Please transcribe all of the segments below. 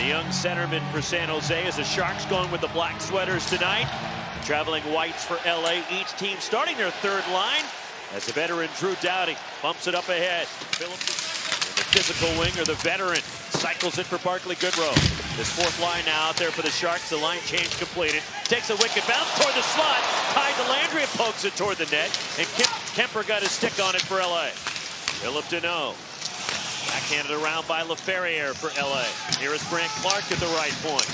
The young centerman for San Jose as the Sharks going with the black sweaters tonight. Traveling whites for LA. Each team starting their third line as the veteran Drew Doughty bumps it up ahead. The physical winger, the veteran, cycles it for Barclay Goodrow. This fourth line now out there for the Sharks. The line change completed. Takes a wicked bounce toward the slot. Tied to Landry and pokes it toward the net. And Kemper got his stick on it for LA. Philip Deneau. Backhanded around by LaFerriere for LA. Here is Brandt Clarke at the right point.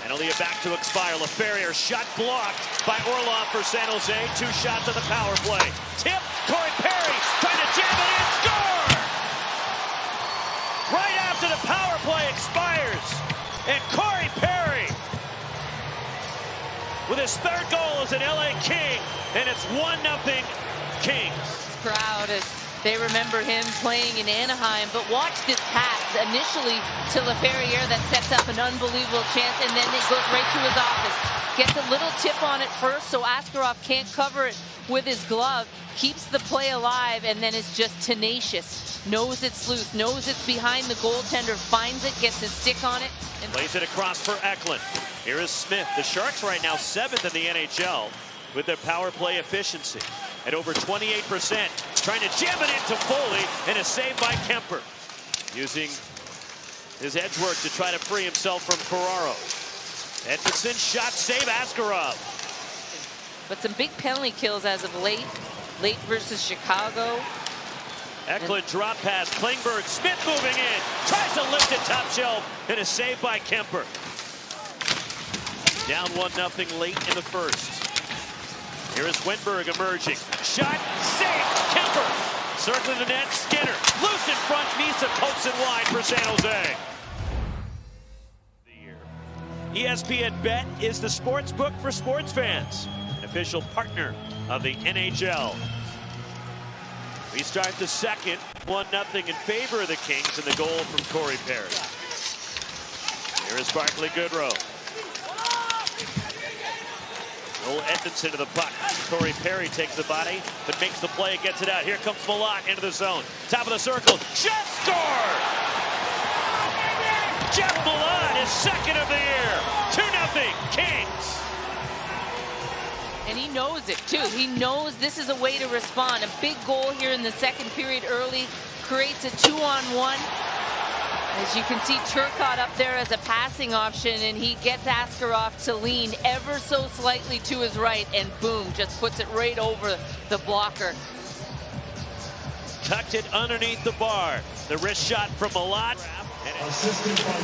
Penalty back to expire. LaFerriere shot blocked by Orlov for San Jose. 2 shots on the power play. Tip, Corey Perry trying to jam it in. Score! Right after the power play expires. And Corey Perry with his third goal as an LA King. And it's 1-0 Kings. This crowd is... They remember him playing in Anaheim, but watch this pass initially to LaFerriere that sets up an unbelievable chance, and then it goes right to his office. Gets a little tip on it first, so Askarov can't cover it with his glove, keeps the play alive, and then is just tenacious. Knows it's loose, knows it's behind the goaltender, finds it, gets his stick on it. And plays it across for Eklund. Here is Smith. The Sharks right now 7th in the NHL with their power play efficiency at over 28%. Trying to jam it into Foley, and a save by Kemper. Using his edge work to try to free himself from Ferraro. Edmondson shot save Askarov. But some big penalty kills as of late. Late versus Chicago. Eklund drop pass. Klingberg. Smith moving in. Tries to lift it top shelf, and a save by Kemper. Down 1-0 late in the first. Here is Wenberg emerging. Shot, save, Kemper. Circling the net, Skinner. Loose in front, Misa pokes it wide for San Jose. ESPN Bet is the sports book for sports fans. An official partner of the NHL. We start the second, 1-0 in favor of the Kings, and the goal from Corey Perry. Here is Barclay Goodrow. Edmondson to the puck. Corey Perry takes the body, but makes the play, gets it out. Here comes Malott into the zone. Top of the circle. Shot score! Jeff Malott is second of the year. 2-0 Kings. And he knows it too. He knows this is a way to respond. A big goal here in the second period early creates a 2-on-1. As you can see, Turcotte up there as a passing option, and he gets Askarov to lean ever so slightly to his right, and boom, just puts it right over the blocker. Tucked it underneath the bar. The wrist shot from Malott.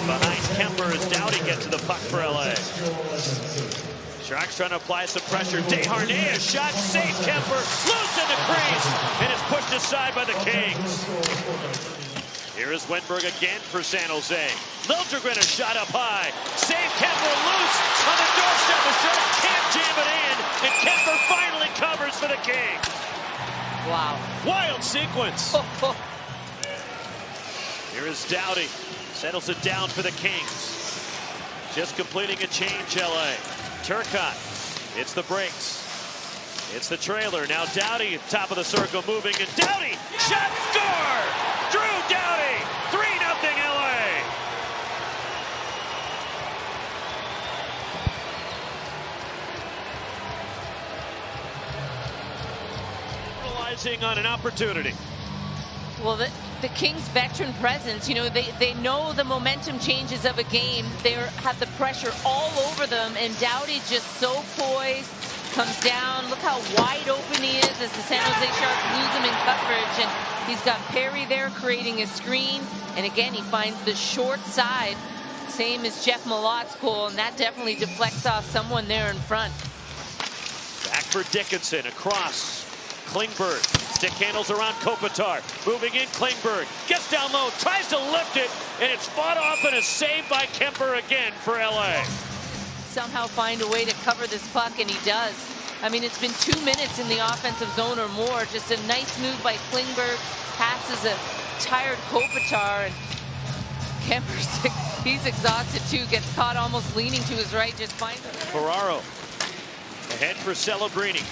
Behind Kemper as Doughty gets to the puck for LA. Sharks trying to apply some pressure. Desharnais, shot, safe, Kemper, loose in the crease, and it's pushed aside by the Kings. Here is Wenberg again for San Jose. Liljegren a shot up high. Save, Kemper loose on the doorstep. The Sharks can't jam it in, and Kemper finally covers for the Kings. Wow. Wild sequence. Here is Doughty. Settles it down for the Kings. Just completing a change, LA. Turcotte. It's the brakes. It's the trailer. Now Doughty, top of the circle, moving, and Doughty, shot, score! Drew Doughty, 3-0 LA. Realizing on an opportunity. Well, the Kings' veteran presence, you know, they know the momentum changes of a game. They have the pressure all over them, and Doughty just so poised, comes down. Look how wide open he is as the San Jose Sharks lose him in coverage, and he's got Perry there creating a screen, and again, he finds the short side, same as Jeff Malott's goal, and that definitely deflects off someone there in front. Back for Dickinson, across. Klingberg, stick handles around Kopitar, moving in. Klingberg gets down low, tries to lift it, and it's fought off and a save by Kemper again for LA. Somehow find a way to cover this puck, and he does. I mean, it's been 2 minutes in the offensive zone or more. Just a nice move by Klingberg, passes a tired Kopitar, and Kemper's, he's exhausted too, gets caught almost leaning to his right, just finds it. Ferraro ahead for Celebrini.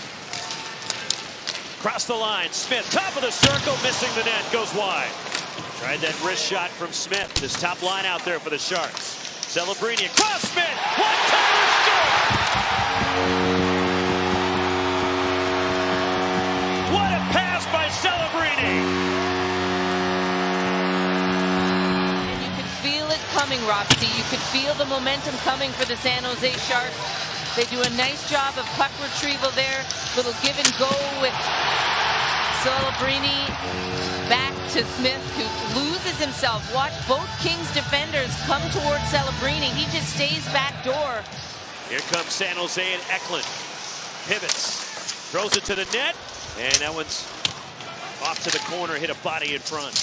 Across the line, Smith, top of the circle, missing the net, goes wide. Tried that wrist shot from Smith. This top line out there for the Sharks. Celebrini across Smith. One-timer score! What a pass by Celebrini! And you could feel it coming, Roxy. You could feel the momentum coming for the San Jose Sharks. They do a nice job of puck retrieval there. Little give and go with Celebrini back to Smith, who loses himself. Watch both Kings defenders come towards Celebrini. He just stays back door. Here comes San Jose and Eklund. Pivots. Throws it to the net. And that one's off to the corner. Hit a body in front.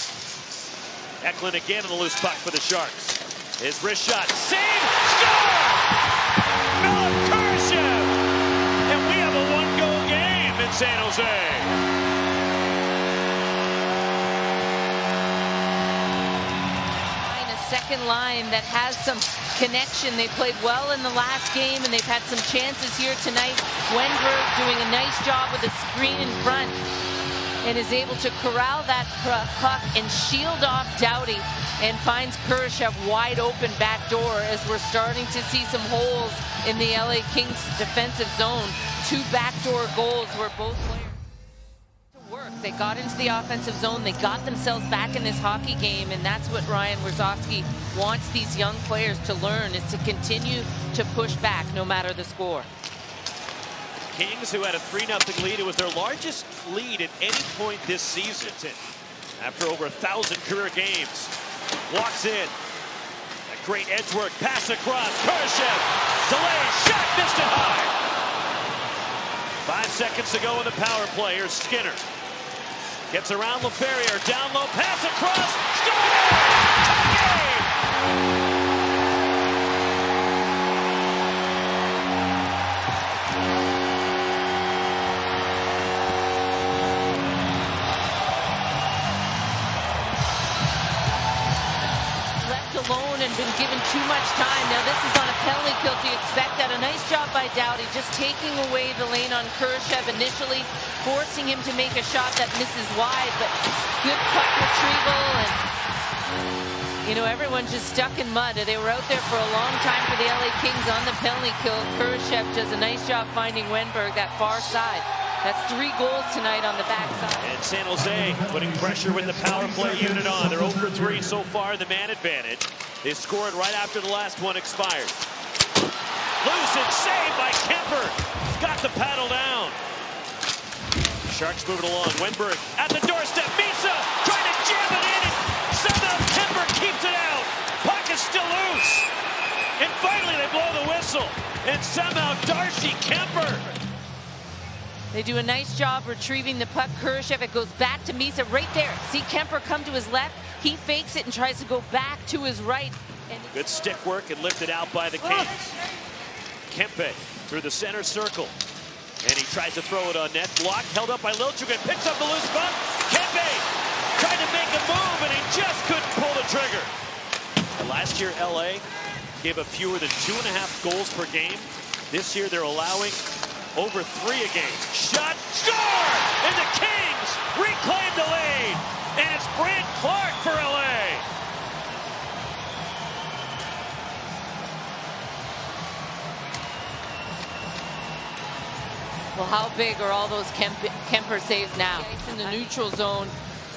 Eklund again on the loose puck for the Sharks. His wrist shot. Save! Score! And we have a one-goal game in San Jose. Second line that has some connection. They played well in the last game, and they've had some chances here tonight. Wenberg doing a nice job with the screen in front and is able to corral that puck and shield off Doughty, and finds Kurashev wide open back door as we're starting to see some holes in the LA Kings defensive zone. Two backdoor goals where both players work. They got into the offensive zone. They got themselves back in this hockey game, and that's what Ryan Warzowski wants these young players to learn, is to continue to push back no matter the score. Kings, who had a 3-0 lead, it was their largest lead at any point this season. After over 1,000 career games, walks in. A great edge work, pass across. Kurashev, delay, shot, missed it high. 5 seconds to go in the power play. Here's Skinner. Gets around LaFerriere, down low, pass across, score! Tie game! Left alone and been given too much time. Now this is on a penalty kill, so you expect that. A nice job by Doughty, just taking away the lane on Kurashev initially, forcing him to make a shot that misses wide, but good puck retrieval. And you know, everyone's just stuck in mud. They were out there for a long time for the LA Kings on the penalty kill. Kurashev does a nice job finding Wenberg that far side. That's 3 goals tonight on the backside. And San Jose putting pressure with the power play unit on. They're 0 for 3 so far in the man advantage. They scored right after the last one expired. Loose and saved by Kemper. Got the paddle down. Sharks moving along. Wenberg at the doorstep. Misa trying to jam it in, and somehow Kemper keeps it out. Puck is still loose. And finally they blow the whistle. And somehow Darcy Kemper. They do a nice job retrieving the puck. Kurashev, it goes back to Misa right there. See Kemper come to his left. He fakes it and tries to go back to his right. And good stick work and lifted out by the Kings. Kempe through the center circle. And he tries to throw it on net. Block held up by Lilchuk, picks up the loose puck. Kempe tried to make a move, and he just couldn't pull the trigger. Last year, LA gave up fewer than 2.5 goals per game. This year, they're allowing over 3 a game. Shot, score! And the Kings reclaim the lead. And it's Brandt Clarke for LA. well, how big are all those Kemper saves now? He's in the neutral zone.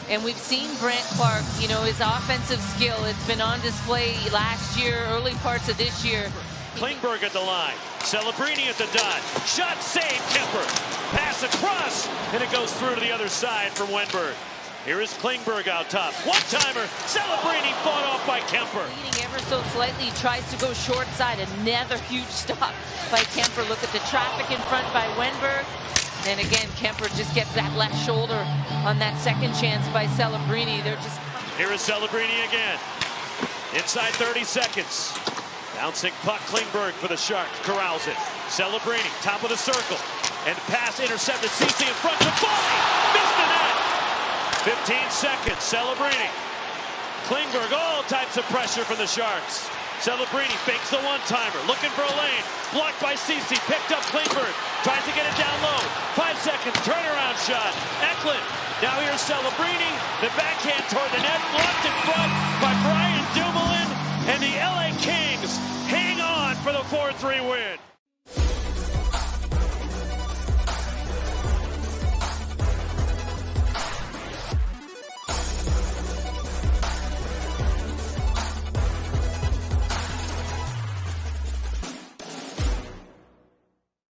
And we've seen Brandt Clarke, you know, his offensive skill. It's been on display last year, early parts of this year. Klingberg at the line. Celebrini at the dot. Shot saved, Kemper. Pass across, and it goes through to the other side from Wenberg. Here is Klingberg out top. One-timer. Celebrini fought off by Kemper. Leading ever so slightly, he tries to go short side. Another huge stop by Kemper. Look at the traffic in front by Wenberg. And again, Kemper just gets that left shoulder on that second chance by Celebrini. They're just... Here is Celebrini again. Inside 30 seconds. Bouncing puck, Klingberg for the Sharks. Corrals it. Celebrini, top of the circle. And pass intercepted. CC in front to Foley. Missed the net. 15 seconds. Celebrini. Klingberg, all types of pressure from the Sharks. Celebrini fakes the one-timer, looking for a lane. Blocked by CC, picked up Klingberg. Tries to get it down low. 5 seconds, turnaround shot. Eklund. Now here's Celebrini. The backhand toward the net, blocked and for the 4-3 win.